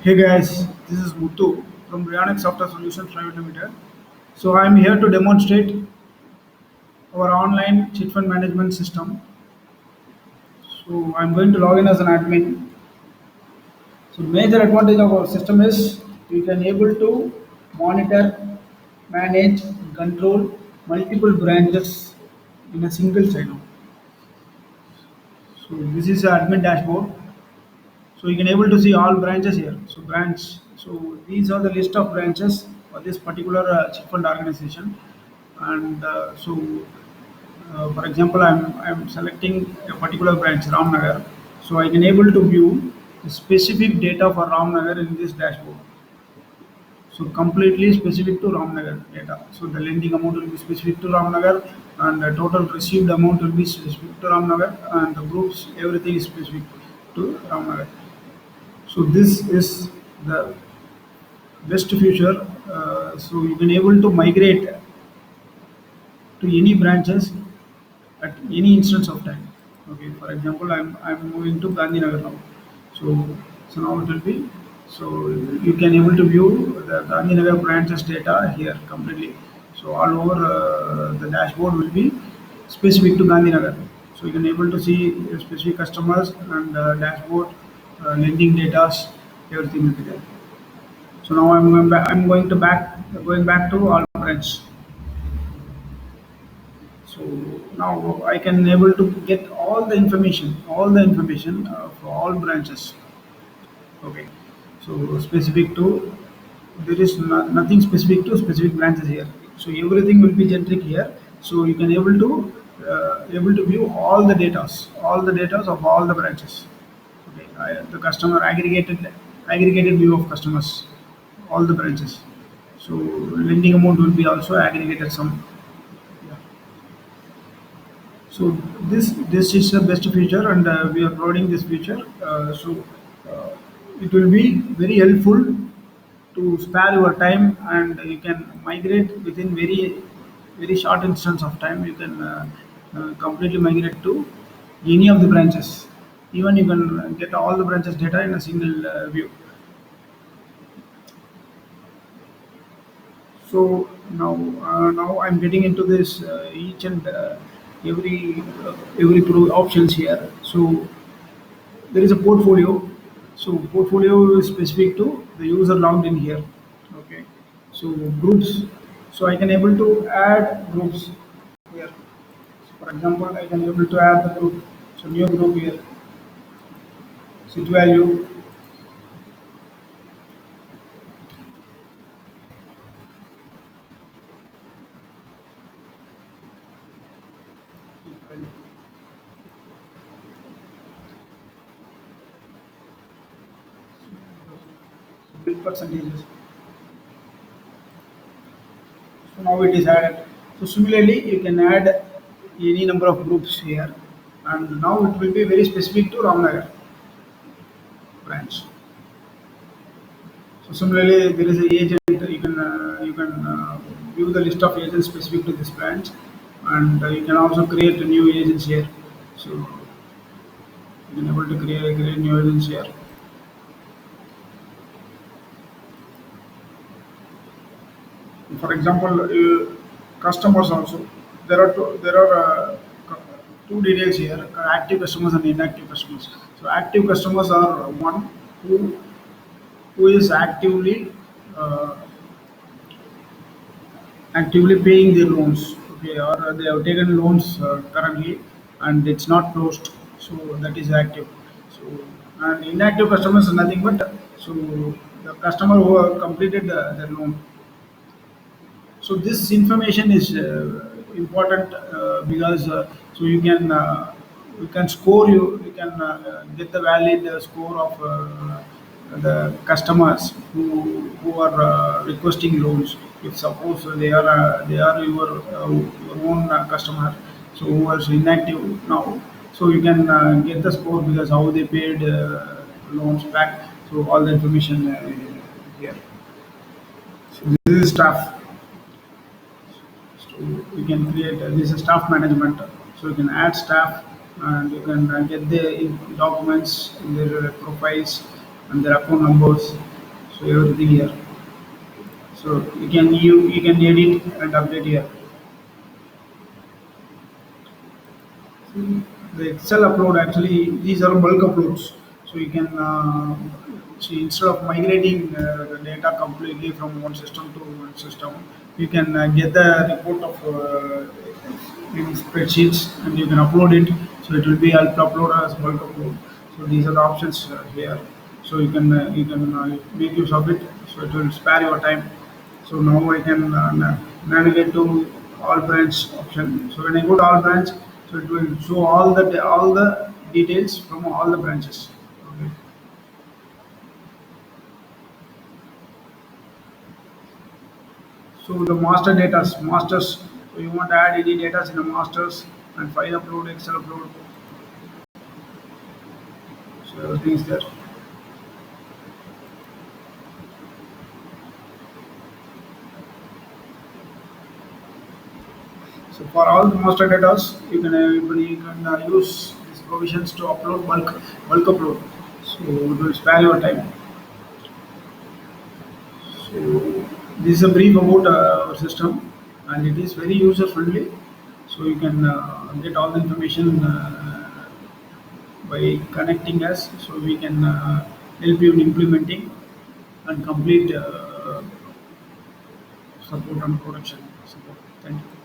Hey guys, this is Muthu from Rionex Software Solutions Private Limited. So I'm here to demonstrate our online chit fund management system. So I'm going to log in as an admin. So major advantage of our system is we can able to monitor, manage, control multiple branches in a single channel. So this is the admin dashboard. So you can able to see all branches here. So branch. So these are the list of branches for this particular chit fund organization. And for example, I'm selecting a particular branch, Ramnagar. So I can able to view the specific data for Ramnagar in this dashboard. So completely specific to Ramnagar data. So the lending amount will be specific to Ramnagar, and the total received amount will be specific to Ramnagar, and the groups everything is specific to Ramnagar. So this is the best feature. So you can able to migrate to any branches at any instance of time. Okay, for example, I'm moving to Gandhinagar now. So now it will be, so you can able to view the Gandhinagar branches data here completely. So all over the dashboard will be specific to Gandhinagar. So you can able to see specific customers and dashboard lending data, everything will be there. So now I'm going back to all branch. So now I can able to get all the information for all branches. Okay. So specific to, there is nothing specific to specific branches here. So everything will be generic here. So you can able to view all the datas of all the branches. Okay. The customer aggregated view of customers, all the branches. So lending amount will be also aggregated some. Yeah. So this is the best feature, and we are providing this feature. Uh, it will be very helpful to spare your time, and you can migrate within very short instance of time. You can completely migrate to any of the branches. Even you can get all the branches data in a single view. So now I'm getting into this each and every options here. So there is a portfolio. So portfolio is specific to the user logged in here. Okay. So groups. So I can able to add groups here. So for example, I can able to add the group. So new group here. Sit value. 8 percentages. So now it is added. So similarly, you can add any number of groups here, and now it will be very specific to Ramnagar branch. So similarly, there is a agent. You can view the list of agents specific to this branch, and you can also create new agents here. So you can able to create new agents here. For example, customers also. There are two details here: active customers and inactive customers. So active customers are one who is uh, actively paying their loans. Okay, or they have taken loans currently and it's not closed. So that is active. So and inactive customers is nothing but, so the customer who have completed their loan. So this information is important because so you can score, you can get the valid score of the customers who are requesting loans. If suppose they are your own customer, so who is inactive now, so you can get the score because how they paid loans back. So all the information here. So this is staff. So you can create this is staff management. So you can add staff, and you can get the documents, their profiles, and their account numbers. So everything here. So you can edit and update here. The Excel upload, actually these are bulk uploads. So you can see, instead of migrating the data completely from one system to one system, you can get the report of in spreadsheets and you can upload it. So it will be help upload as bulk upload. So these are the options here. So you can make use of it. So it will spare your time. So now I can navigate to all branch option. So when I go to all branch, so it will show all the details from all the branches. Okay. So the master data, masters. So you want to add any data in the masters and file upload, Excel upload. So everything is there. So for all the master data, you can use these provisions to upload bulk upload. So it will spare your time. So this is a brief about our system, and it is very user friendly. So you can get all the information by connecting us. So we can help you in implementing and complete support and production support. Thank you.